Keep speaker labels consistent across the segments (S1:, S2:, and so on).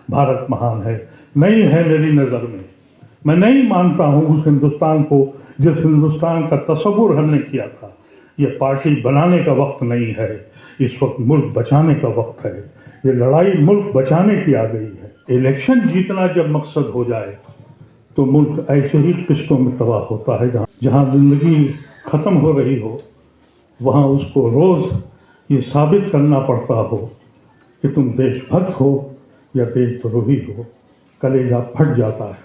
S1: भारत महान है, नहीं है मेरी नज़र में। मैं नहीं मानता हूँ उस हिंदुस्तान को जिस हिंदुस्तान का तस्वुर हमने किया था। ये पार्टी बनाने का वक्त नहीं है, इस वक्त मुल्क बचाने का वक्त है। ये लड़ाई मुल्क बचाने की आ गई है। इलेक्शन जीतना जब मकसद हो जाए तो मुल्क ऐसे ही किस्तों में तबाह होता है। जहाँ ज़िंदगी ख़त्म हो रही हो वहाँ उसको रोज़ ये साबित करना पड़ता हो कि तुम देशभक्त हो या देशद्रोही हो, कलेजा फट जाता है।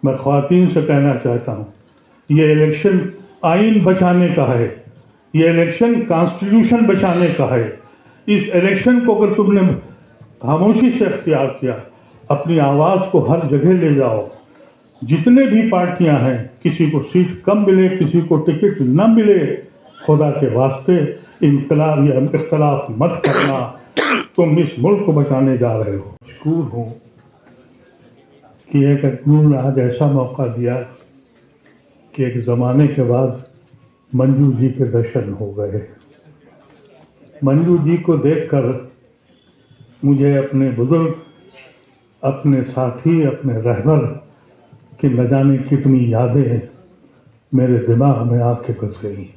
S1: मैं ख़वातीन से कहना चाहता हूँ, ये इलेक्शन आइन बचाने का है, ये इलेक्शन कॉन्स्टिट्यूशन बचाने का है। इस इलेक्शन को अगर तुमने खामोशी से अख्तियार किया, अपनी आवाज़ को हर जगह ले जाओ। जितने भी पार्टियां हैं, किसी को सीट कम मिले, किसी को टिकट न मिले, खुदा के वास्ते इनकलाब या इख्तलाफ मत करना। तुम इस मुल्क को बचाने जा रहे हो। मशकूर हूँ कि एक अकूल आज ऐसा मौका दिया कि एक ज़माने के बाद मंजू जी के दर्शन हो गए। मंजू जी को देखकर मुझे अपने बुजुर्ग, अपने साथी, अपने रहबर कि न जाने कितनी यादें मेरे दिमाग में आके घुस गई।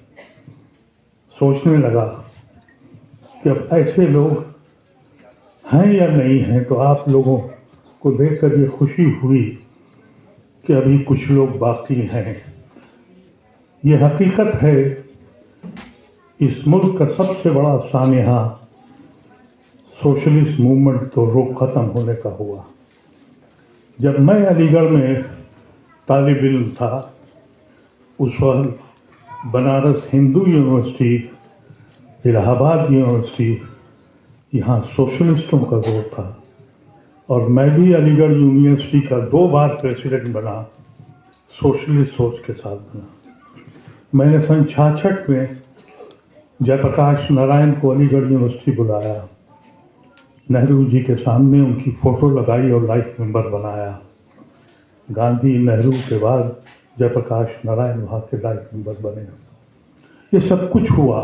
S1: सोचने लगा कि अब ऐसे लोग हैं या नहीं हैं। तो आप लोगों को देखकर ये खुशी हुई कि अभी कुछ लोग बाकी हैं। ये हकीकत है, इस मुल्क का सबसे बड़ा सानिहा सोशलिस्ट मूवमेंट तो रोक ख़त्म होने का हुआ। जब मैं अलीगढ़ में तालिब इल्म था, उस वक्त बनारस हिंदू यूनिवर्सिटी, इलाहाबाद यूनिवर्सिटी, यहाँ सोशलिस्टों का जोर था। और मैं भी अलीगढ़ यूनिवर्सिटी का 2 बार प्रेसिडेंट बना, सोशलिस्ट सोच के साथ बना। मैंने सन 66 में जयप्रकाश नारायण को अलीगढ़ यूनिवर्सिटी बुलाया, नेहरू जी के सामने उनकी फ़ोटो लगाई और लाइफ मेंबर बनाया। गांधी नेहरू के बाद जयप्रकाश नारायण वहाँ के लाइफ मेंबर बने। ये सब कुछ हुआ,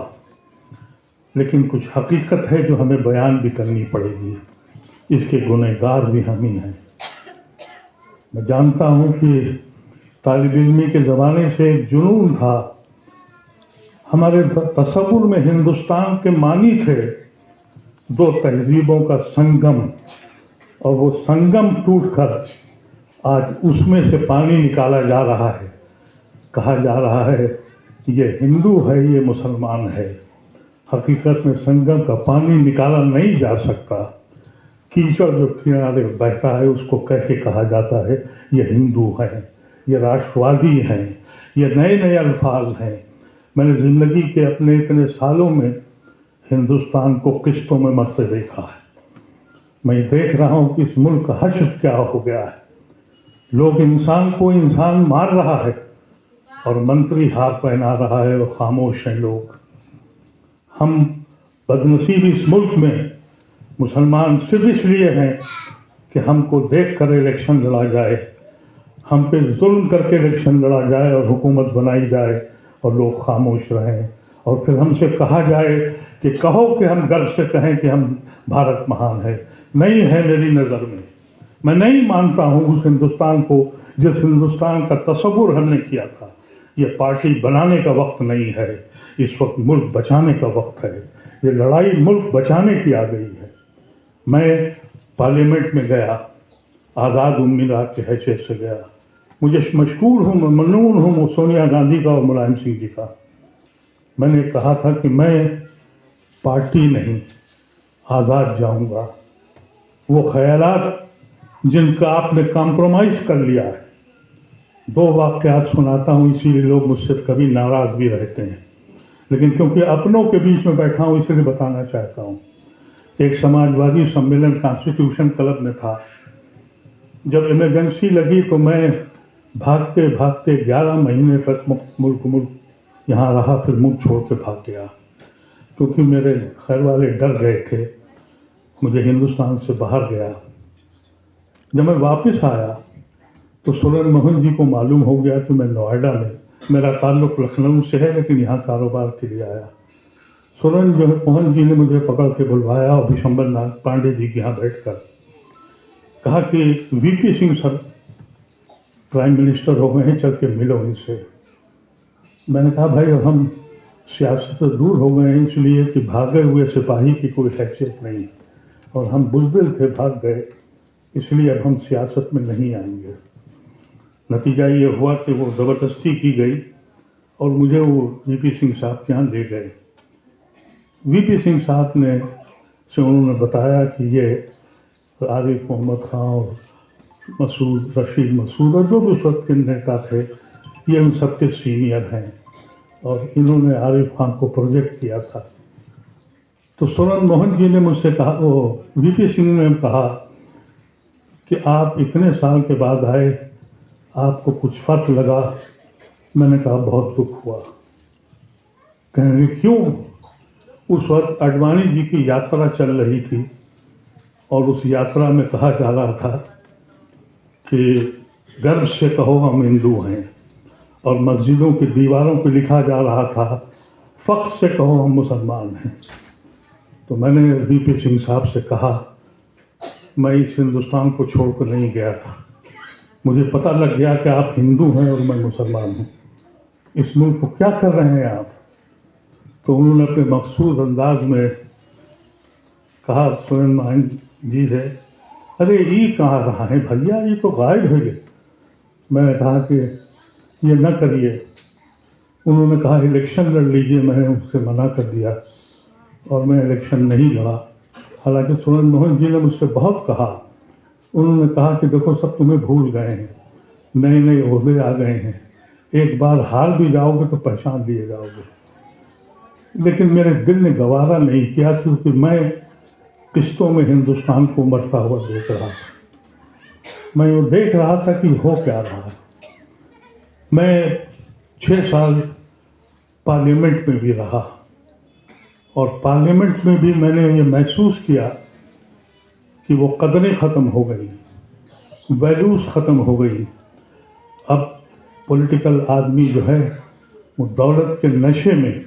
S1: लेकिन कुछ हकीकत है जो हमें बयान भी करनी पड़ेगी। इसके गुनहगार भी हम ही हैं। मैं जानता हूँ कि तालिब इल्मी के ज़माने से एक जुनून था। हमारे तसव्वुर में हिंदुस्तान के मानी थे 2 तहजीबों का संगम, और वो संगम टूटकर आज उसमें से पानी निकाला जा रहा है। कहा जा रहा है ये हिंदू है, ये मुसलमान है। हकीकत में संगम का पानी निकाला नहीं जा सकता। कीचड़ जो किनारे बहता है उसको कह के कहा जाता है ये हिंदू हैं, ये राष्ट्रवादी हैं, ये नए नए अल्फाज हैं। मैंने ज़िंदगी के अपने इतने सालों में हिंदुस्तान को किस्तों में मरते देखा है। मैं देख रहा हूँ कि इस मुल्क का हश्र क्या हो गया है। लोग इंसान को इंसान मार रहा है और मंत्री हार पहना रहा है और खामोश हैं लोग। हम बदनसीब इस मुल्क में मुसलमान सिर्फ इसलिए हैं कि हमको देख कर इलेक्शन लड़ा जाए, हम पे जुल्म करके इलेक्शन लड़ा जाए और हुकूमत बनाई जाए और लोग खामोश रहें, और फिर हमसे कहा जाए कि कहो कि हम गर्व से कहें कि हम भारत महान है। नहीं है मेरी नज़र में। मैं नहीं मानता हूँ उस हिंदुस्तान को जिस हिंदुस्तान का तस्वुर हमने किया था। ये पार्टी बनाने का वक्त नहीं है, इस वक्त मुल्क बचाने का वक्त है। ये लड़ाई मुल्क बचाने की आ गई है। मैं पार्लियामेंट में गया, आज़ाद उम्मीदवार के हैसियत से गया। मुझे मशकूर हूँ, ममनून हूँ सोनिया गांधी का और मुलायम सिंह जी का। मैंने कहा था कि मैं पार्टी नहीं, आज़ाद जाऊँगा। वो ख्यालात जिनका आपने कॉम्प्रोमाइज़ कर लिया है। 2 वाक़यात सुनाता हूँ, इसीलिए लोग मुझसे कभी नाराज़ भी रहते हैं, लेकिन क्योंकि अपनों के बीच में बैठा हूँ इसलिए बताना चाहता हूँ। एक समाजवादी सम्मेलन कॉन्स्टिट्यूशन क्लब में था। जब इमरजेंसी लगी तो मैं भागते भागते 11 महीने तक मुल्क यहाँ रहा, फिर मुल्क छोड़ के भाग गया क्योंकि मेरे घर वाले डर गए थे मुझे हिंदुस्तान से बाहर गया। जब मैं वापस आया तो सुरेंद्र मोहन जी को मालूम हो गया कि मैं नोएडा में, मेरा ताल्लुक़ लखनऊ से है लेकिन यहाँ कारोबार के लिए आया। सुरेंद्र मोहन जी ने मुझे पकड़ के बुलवाया और विशंबर नाथ पांडे जी के यहाँ बैठकर कहा कि VP Singh sir prime minister हो गए हैं, चल के मिलो इनसे। मैंने कहा भाई अब हम सियासत से दूर हो गए हैं इसलिए कि भागे हुए सिपाही की कोई हैसियत नहीं, और हम बुज़दिल थे, भाग गए, इसलिए अब हम सियासत में नहीं आएंगे। नतीजा ये हुआ कि वो ज़बरदस्ती की गई और मुझे वो वीपी सिंह साहब के यहाँ ले गए। वीपी सिंह साहब ने से उन्होंने बताया कि ये आरिफ मोहम्मद खां और मसूद रशीद मसूद और जो भी उस वक्त के नेता थे, ये उन सबके सीनियर हैं और इन्होंने आरिफ खान को प्रोजेक्ट किया था। तो सुरेंद्र मोहन जी ने मुझसे कहा, वो वीपी सिंह ने कहा कि आप इतने साल के बाद आए, आपको कुछ फर्क लगा? मैंने कहा बहुत दुख हुआ। कहेंगे क्यों? उस वक्त अडवाणी जी की यात्रा चल रही थी और उस यात्रा में कहा जा रहा था कि गर्व से कहो हम हिंदू हैं, और मस्जिदों की दीवारों पर लिखा जा रहा था फख्र से कहो हम मुसलमान हैं। तो मैंने वीपी सिंह साहब से कहा, मैं इस हिंदुस्तान को छोड़कर नहीं गया था, मुझे पता लग गया कि आप हिंदू हैं और मैं मुसलमान हूँ, इस मुल्क को क्या कर रहे हैं आप? तो उन्होंने अपने मखसूस अंदाज में कहा सुरेंद्र मोहन जी से, अरे ये कहाँ रहा है भैया, ये तो गायब हो गए। मैंने कहा कि ये न करिए। उन्होंने कहा इलेक्शन लड़ लीजिए, मैंने उससे मना कर दिया और मैं इलेक्शन नहीं लड़ा। हालांकि सुरेंद्र मोहन जी ने मुझसे बहुत कहा, उन्होंने कहा कि देखो सब तुम्हें भूल गए हैं, नए नए ओहदे आ गए हैं, एक बार हार भी जाओगे तो पहचान लिए जाओगे। लेकिन मेरे दिल ने गवारा नहीं किया, क्योंकि मैं किस्तों में हिंदुस्तान को मरता हुआ देख रहा था। मैं वो देख रहा था कि हो क्या रहा है। मैं 6 साल पार्लियामेंट में भी रहा और पार्लियामेंट में भी मैंने ये महसूस किया कि वो कदरें ख़त्म हो गई, वैल्यूज़ ख़त्म हो गई। अब पॉलिटिकल आदमी जो है वो दौलत के नशे में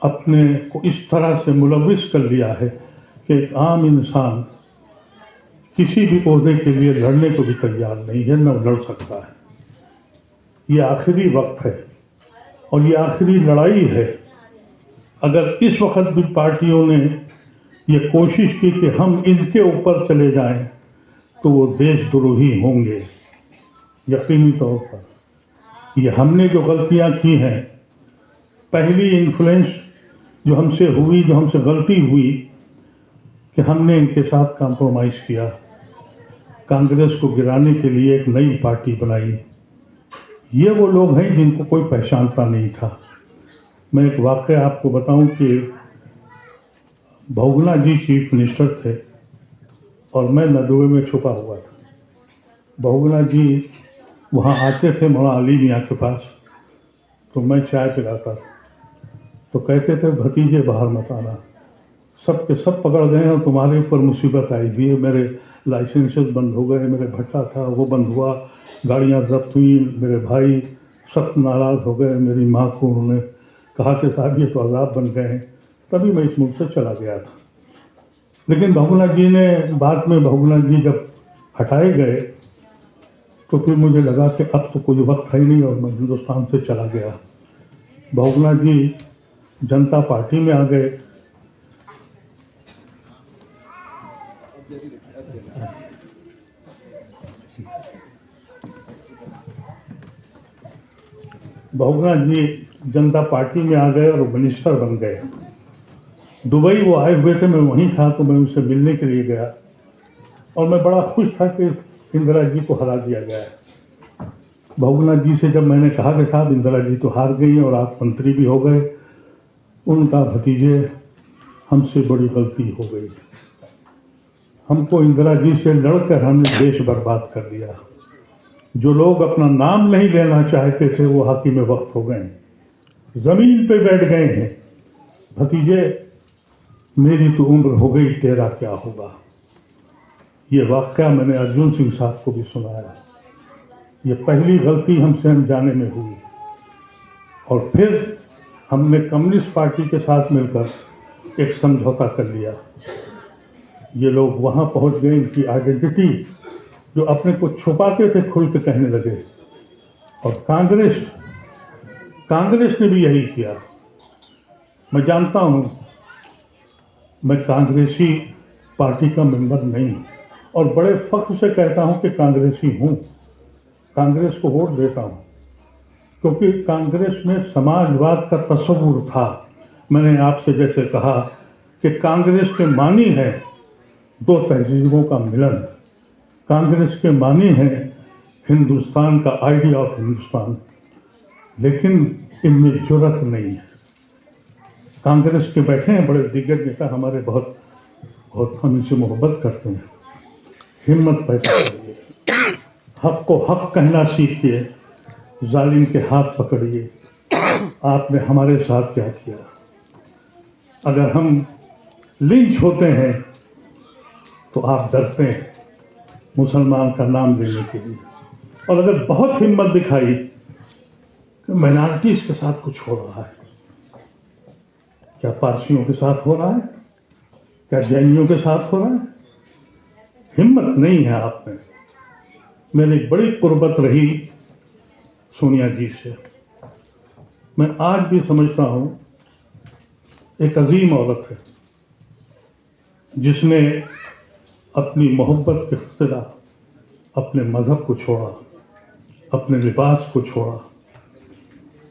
S1: अपने को इस तरह से मुलविस कर लिया है कि एक आम इंसान किसी भी ओहदे के लिए लड़ने को भी तैयार नहीं है, न लड़ सकता है। ये आखिरी वक्त है और ये आखिरी लड़ाई है। अगर इस वक्त भी पार्टियों ने ये कोशिश की कि हम इनके ऊपर चले जाएं, तो वो देशद्रोही होंगे यकीनी तौर पर। ये हमने जो गलतियां की हैं, पहली इन्फ्लुएंस जो हमसे हुई, जो हमसे गलती हुई कि हमने इनके साथ कॉम्प्रोमाइज़ किया, कांग्रेस को गिराने के लिए एक नई पार्टी बनाई। ये वो लोग हैं जिनको कोई पहचानता नहीं था। मैं एक वाक़या आपको बताऊं कि बहुगुणा जी चीफ मिनिस्टर थे और मैं नदुए में छुपा हुआ था। बहुगुणा जी वहाँ आते थे मौलाना अली मियाँ के पास, तो मैं चाय पिलाता था। तो कहते थे भतीजे बाहर मत आना, सब के सब पकड़ गए और तुम्हारे ऊपर मुसीबत आई हुई है। मेरे लाइसेंसेस बंद हो गए, मेरे भट्टा था वो बंद हुआ, गाड़ियाँ जब्त हुई, मेरे भाई सख्त नाराज़ हो गए। मेरी माँ को उन्होंने कहा कि साहब ये तो अज़ाब बन गए हैं। तभी मैं इस मुल्क से चला गया था। लेकिन बहुगुणा जी ने बाद में, बहुगुणा जी जब हटाए गए तो फिर मुझे लगा कि अब तो कोई वक्त है नहीं और मैं हिंदुस्तान से चला गया। बहुगुणा जी जनता पार्टी में आ गए। बहुगुणा जी जनता पार्टी में आ गए और मिनिस्टर बन गए। दुबई वो आए हुए थे, मैं वहीं था, तो मैं उनसे मिलने के लिए गया और मैं बड़ा खुश था कि इंदिरा जी को हरा दिया गया है। बहुगुणा जी से जब मैंने कहा कि साहब इंदिरा जी तो हार गई और आप मंत्री भी हो गए, उनका भतीजे हमसे बड़ी गलती हो गई, हमको इंदिरा जी से लड़कर हमने देश बर्बाद कर दिया। जो लोग अपना नाम नहीं लेना चाहते थे वो हाकिम वक्त हो गए, जमीन पे बैठ गए हैं। भतीजे मेरी तो उम्र हो गई, तेरा क्या होगा। ये वाक़या मैंने अर्जुन सिंह साहब को भी सुनाया। ये पहली गलती हमसे अनजाने में हुई और फिर हमने कम्युनिस्ट पार्टी के साथ मिलकर एक समझौता कर लिया ये लोग वहाँ पहुँच गए, इनकी आइडेंटिटी जो अपने को छुपाते थे खुल के कहने लगे। और कांग्रेस ने भी यही किया। मैं जानता हूँ, मैं कांग्रेसी पार्टी का मेंबर नहीं और बड़े फख्र से कहता हूँ कि कांग्रेसी हूँ, कांग्रेस को वोट देता हूँ, क्योंकि कांग्रेस में समाजवाद का तस्वुर था। मैंने आपसे जैसे कहा कि कांग्रेस के मानी है दो तहजीबों का मिलन, कांग्रेस के मानी है हिंदुस्तान का आइडिया ऑफ हिंदुस्तान, लेकिन इनमें जुर्रत नहीं है। कांग्रेस के बैठे हैं बड़े दिग्गज नेता हमारे, बहुत हम इनसे मोहब्बत करते हैं। हिम्मत पैदा करिए, हक को हक कहना सीखिए, जालिम के हाथ पकड़िए। आपने हमारे साथ क्या किया? अगर हम लिंच होते हैं तो आप डरते हैं मुसलमान का नाम लेने के लिए, और अगर बहुत हिम्मत दिखाई तो माइनॉरिटीज के साथ कुछ हो रहा है। क्या पारसियों के साथ हो रहा है? क्या जैनियों के साथ हो रहा है? हिम्मत नहीं है आप में। मेरी बड़ी कुर्बत रही सोनिया जी से। मैं आज भी समझता हूं एक अजीम औरत है जिसने अपनी मोहब्बत के खिलाफ अपने मजहब को छोड़ा, अपने लिबास को छोड़ा,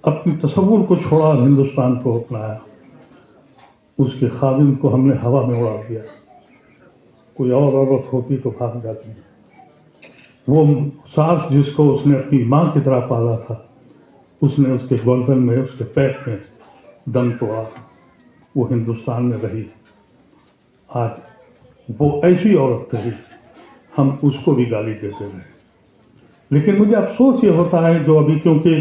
S1: अपनी तसव्वुर को छोड़ा, हिंदुस्तान को अपनाया। उसके खादिम को हमने हवा में उड़ा दिया। कोई और औरत होती तो भाग जाती। वो सास जिसको उसने अपनी माँ की तरह पाला था, उसने उसके गर्दन में, उसके पैर में दम तोड़ा। वो हिंदुस्तान में रही। आज वो ऐसी औरत रही, हम उसको भी गाली देते रहे। लेकिन मुझे अफसोस ये होता है जो अभी, क्योंकि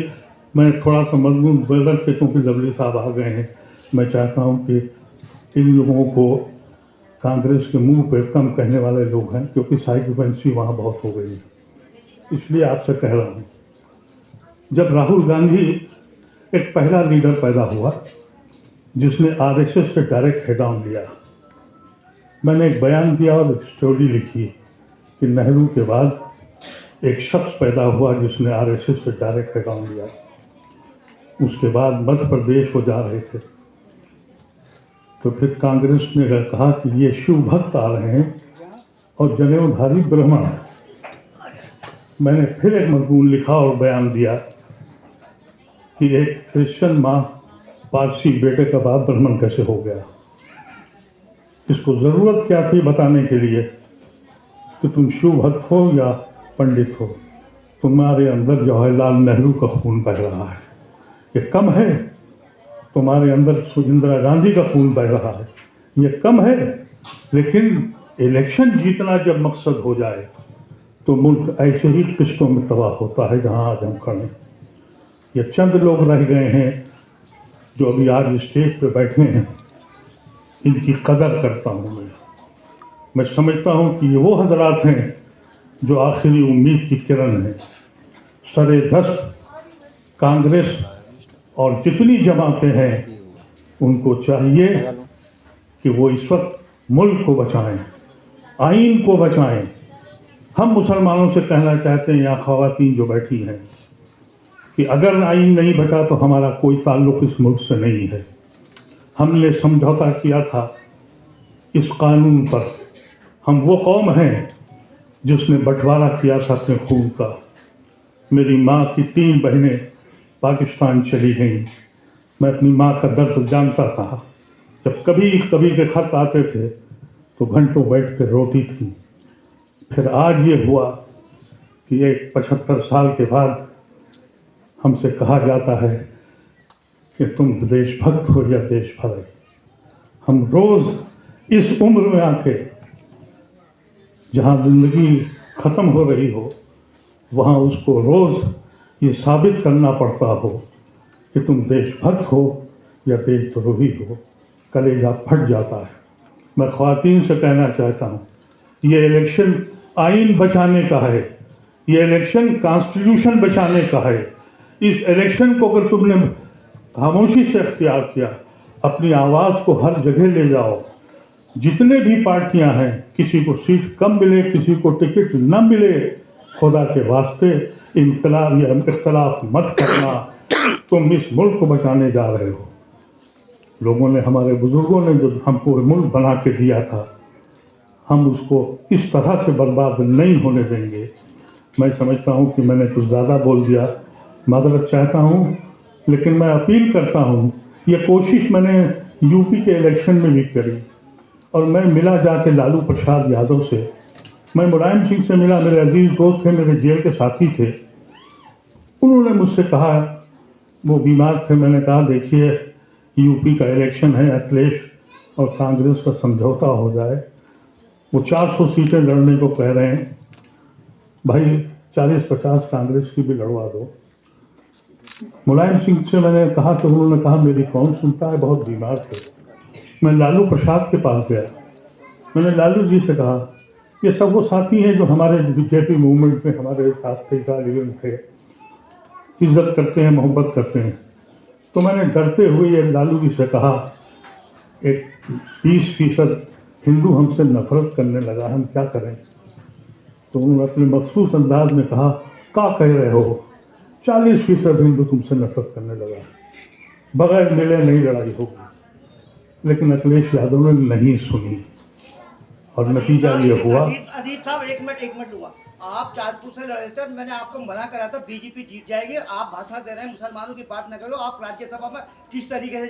S1: मैं थोड़ा सा मजमून बदल के, क्योंकि लवली साहब आ गए हैं, मैं चाहता हूँ कि इन लोगों को कांग्रेस के मुंह पे कम कहने वाले लोग हैं, क्योंकि साइकोपेंसी वहाँ बहुत हो गई है। इसलिए आपसे कह रहा हूँ, जब राहुल गांधी एक पहला लीडर पैदा हुआ जिसने आरएसएस से डायरेक्ट हेड ऑन लिया, मैंने एक बयान दिया और एक स्टोरी लिखी कि नेहरू के बाद एक शख्स पैदा हुआ जिसने आरएसएस से डायरेक्ट हेड ऑन लिया। उसके बाद मध्य प्रदेश को जा रहे थे तो फिर कांग्रेस ने कहा कि ये शिव भक्त आ रहे हैं और जनेऊधारी ब्राह्मण है। मैंने फिर एक मजमून लिखा और बयान दिया कि एक क्रिश्चियन माँ पारसी बेटे का बाप ब्राह्मण कैसे हो गया। इसको जरूरत क्या थी बताने के लिए कि तुम शिव भक्त हो या पंडित हो, तुम्हारे अंदर जवाहरलाल नेहरू का खून बह रहा है। ये कम है? तुम्हारे अंदर इंदिरा गांधी का खून बह रहा है, ये कम है? लेकिन इलेक्शन जीतना जब मकसद हो जाए तो मुल्क ऐसे ही किस्तों में तबाह होता है जहां आज हम खड़े। ये चंद लोग रह गए हैं जो अभी आज स्टेज पे बैठे हैं, इनकी कदर करता हूं मैं समझता हूं कि ये वो हजरात हैं जो आखिरी उम्मीद की किरण है। सरे दस्त कांग्रेस और जितनी जमातें हैं उनको चाहिए कि वो इस वक्त मुल्क को बचाएं, आइन को बचाएं। हम मुसलमानों से कहना चाहते हैं, यहाँ ख़वातीन जो बैठी हैं, कि अगर आइन नहीं बचा तो हमारा कोई ताल्लुक़ इस मुल्क से नहीं है। हमने समझौता किया था इस कानून पर। हम वो कौम हैं जिसने बंटवारा किया था अपने खून का। मेरी माँ की 3 बहनें पाकिस्तान चली गईं। मैं अपनी माँ का दर्द जानता था। जब कभी के खत आते थे तो घंटों बैठ कर रोती थी। फिर आज ये हुआ कि एक 75 साल के बाद हमसे कहा जाता है कि तुम देशभक्त हो या देशभक्त। हम रोज़ इस उम्र में आके जहाँ ज़िंदगी ख़त्म हो रही हो वहाँ उसको रोज़ ये साबित करना पड़ता हो कि तुम देशभक्त हो या देशद्रोही हो। कलेजा फट जाता है। मैं ख़वातीन से कहना चाहता हूँ, ये इलेक्शन आइन बचाने का है, ये इलेक्शन कॉन्स्टिट्यूशन बचाने का है। इस इलेक्शन को अगर तुमने खामोशी से अख्तियार किया, अपनी आवाज़ को हर जगह ले जाओ। जितने भी पार्टियां हैं किसी को सीट कम मिले, किसी को टिकट न मिले, खुदा के वास्ते इनकलाब या इख्तलाफ मत करना, तुम इस मुल्क को बचाने जा रहे हो। लोगों ने, हमारे बुजुर्गों ने जो हमको मुल्क बना के दिया था, हम उसको इस तरह से बर्बाद नहीं होने देंगे। मैं समझता हूँ कि मैंने कुछ ज़्यादा बोल दिया, माजरत चाहता हूँ, लेकिन मैं अपील करता हूँ, ये कोशिश मैंने यूपी के इलेक्शन में भी करी और मैं मिला जाके लालू प्रसाद यादव से, मैं मुलायम सिंह से मिला, मेरे अजीज दोस्त थे, मेरे जेल के साथी थे। उन्होंने मुझसे कहा, वो बीमार थे, मैंने कहा देखिए यूपी का इलेक्शन है, अखिलेश और कांग्रेस का समझौता हो जाए, वो 400 सीटें लड़ने को कह रहे हैं, भाई 40-50 कांग्रेस की भी लड़वा दो। मुलायम सिंह से मैंने कहा तो उन्होंने कहा मेरी कौन सुनता है, बहुत बीमार थे। मैं लालू प्रसाद के पास गया, मैंने लालू जी से कहा ये सब वो साथी हैं जो हमारे बीजेपी मूवमेंट में हमारे साथ थे, तालिबान थे, इज्जत करते हैं, मोहब्बत करते हैं। तो मैंने डरते हुए ये लालू जी से कहा, एक 20% हिंदू हमसे नफरत करने लगा, हम क्या करें? तो उन्होंने अपने मखसूस अंदाज में कहा, क्या कह रहे हो, 40% हिंदू तुमसे नफरत करने लगा, बगैर मिले नहीं लड़ाई होगी। लेकिन अखिलेश यादव ने नहीं सुनी और नतीजा ये हुआ।
S2: अदीब साहब एक मिनट हुआ, आप चाँदपुर से लड़े थे, मैंने आपको मना करा था बीजेपी जीत जाएगी, आप भाषण दे रहे हैं मुसलमानों की बात न करो, आप राज्यसभा में किस तरीके से